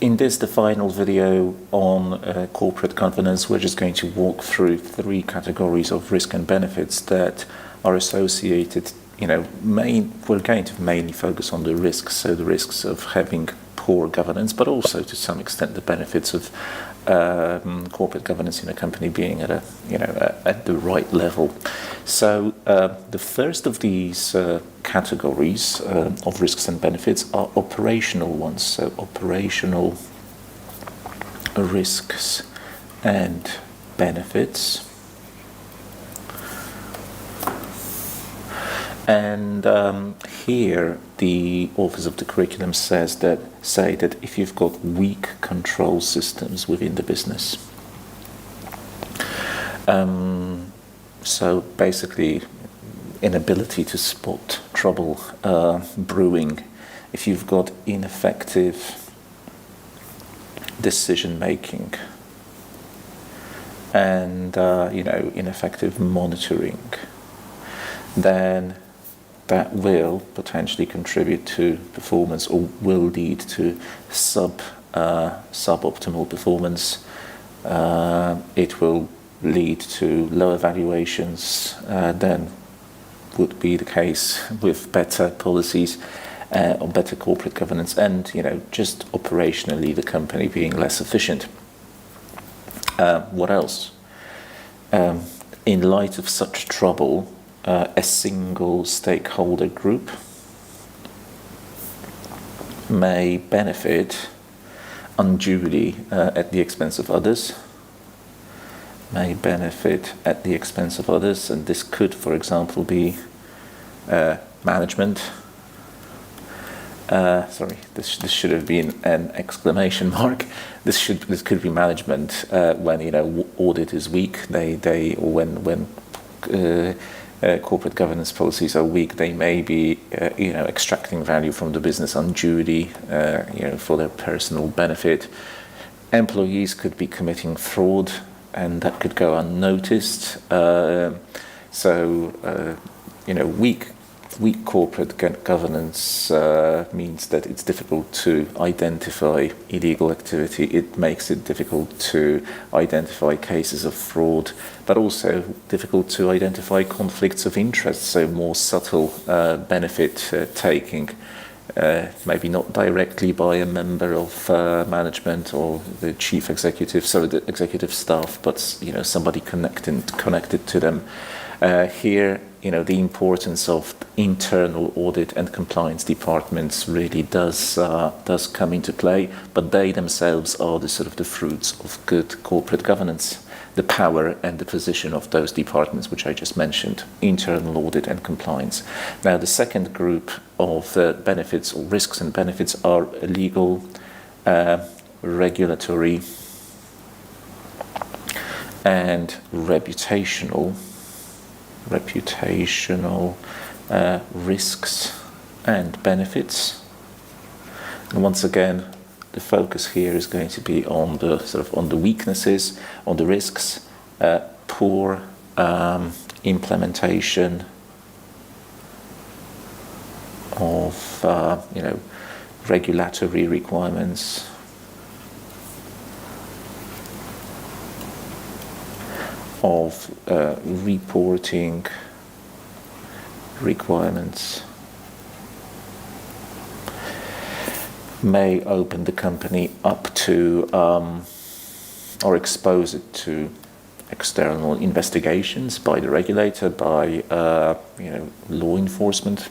In this, the final video on corporate governance, we're just going to walk through 3 categories of risk and benefits that are associated. We're going to mainly focus on the risks, so the risks of having poor governance, but also to some extent the benefits of corporate governance in a company being at at the right level. So the first of these categories of risks and benefits are operational ones. So operational risks and benefits. And here the authors of the curriculum say that if you've got weak control systems within the business, so basically inability to spot trouble brewing, if you've got ineffective decision making and ineffective monitoring, then that will potentially contribute to performance or will lead to suboptimal performance. It will lead to lower valuations than would be the case with better policies or better corporate governance, and just operationally the company being less efficient. What else? In light of such trouble, a single stakeholder group may benefit unduly at the expense of others. And this could, for example, be management. This should have been an exclamation mark. This could be management when audit is weak. When corporate governance policies are weak, they may be extracting value from the business unduly for their personal benefit. Employees could be committing fraud, and that could go unnoticed. Weak corporate governance means that it's difficult to identify illegal activity. It makes it difficult to identify cases of fraud, but also difficult to identify conflicts of interest, so more subtle benefit taking, maybe not directly by a member of management or the chief executive, the executive staff, but somebody connected to them. Here, the importance of internal audit and compliance departments really does come into play, but they themselves are the fruits of good corporate governance. The power and the position of those departments, which I just mentioned, internal audit and compliance. Now, the second group of benefits or risks and benefits are legal, regulatory, and reputational risks and benefits. And once again, the focus here is going to be on the weaknesses, on the risks, poor implementation of regulatory requirements, of reporting requirements, may open the company up to or expose it to external investigations by the regulator, by law enforcement,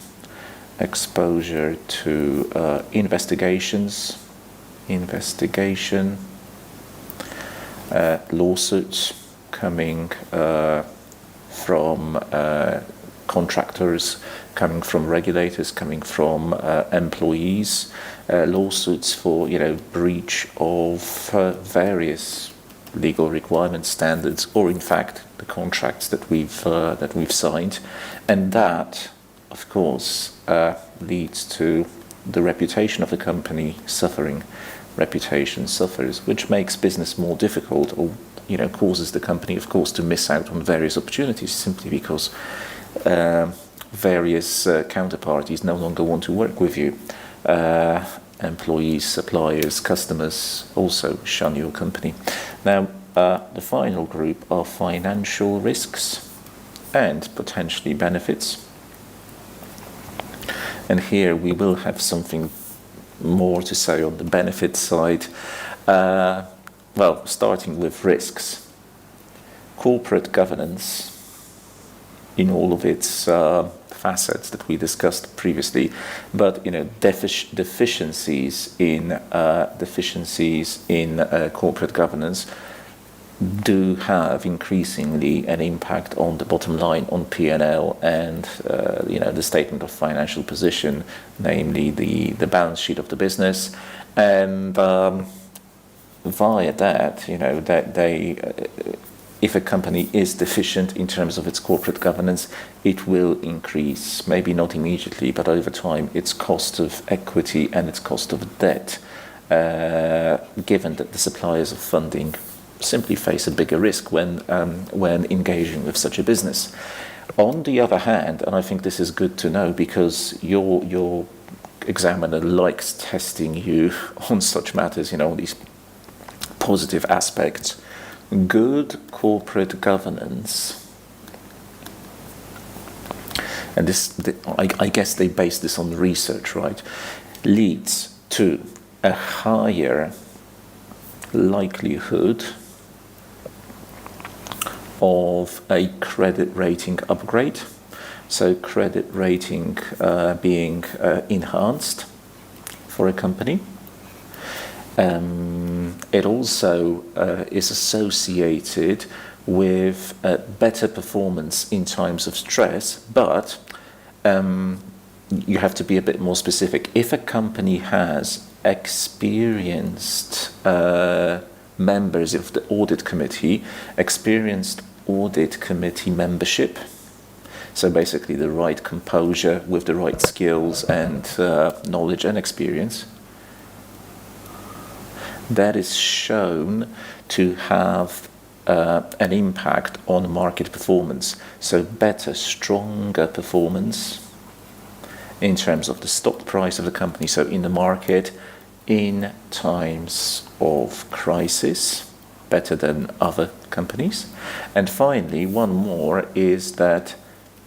exposure to lawsuits coming from contractors, coming from regulators, coming from employees, lawsuits for breach of various legal requirements, standards, or in fact the contracts that we've signed, and that, of course, leads to the reputation of the company suffering. Reputation suffers, which makes business more difficult, or causes the company, of course, to miss out on various opportunities simply because various counterparties no longer want to work with you. employees, suppliers, customers also shun your company. Now, the final group are financial risks and potentially benefits. And here we will have something more to say on the benefit side. Well, starting with risks. Corporate governance, in all of its facets that we discussed previously, but deficiencies in corporate governance do have increasingly an impact on the bottom line, on P&L, and the statement of financial position, namely the balance sheet of the business, and via that, if a company is deficient in terms of its corporate governance, it will increase, maybe not immediately, but over time, its cost of equity and its cost of debt, given that the suppliers of funding simply face a bigger risk when engaging with such a business. On the other hand, and I think this is good to know because your examiner likes testing you on such matters, on these positive aspects. Good corporate governance, and I guess they base this on research, right, leads to a higher likelihood of a credit rating upgrade, so credit rating being enhanced for a company. It also is associated with better performance in times of stress, but you have to be a bit more specific. If a company has experienced members of the audit committee, experienced audit committee membership, so basically the right composure with the right skills and knowledge and experience, that is shown to have an impact on market performance. So better, stronger performance in terms of the stock price of the company, so in the market, in times of crisis, better than other companies. And finally, one more is that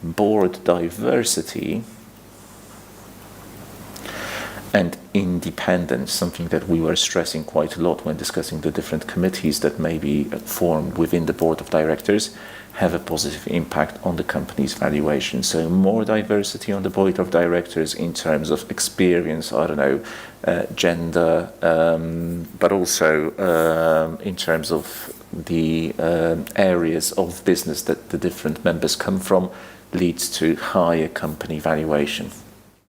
board diversity and independence, something that we were stressing quite a lot when discussing the different committees that may be formed within the board of directors, have a positive impact on the company's valuation. So more diversity on the board of directors in terms of experience, gender, but also in terms of the areas of business that the different members come from, leads to higher company valuation.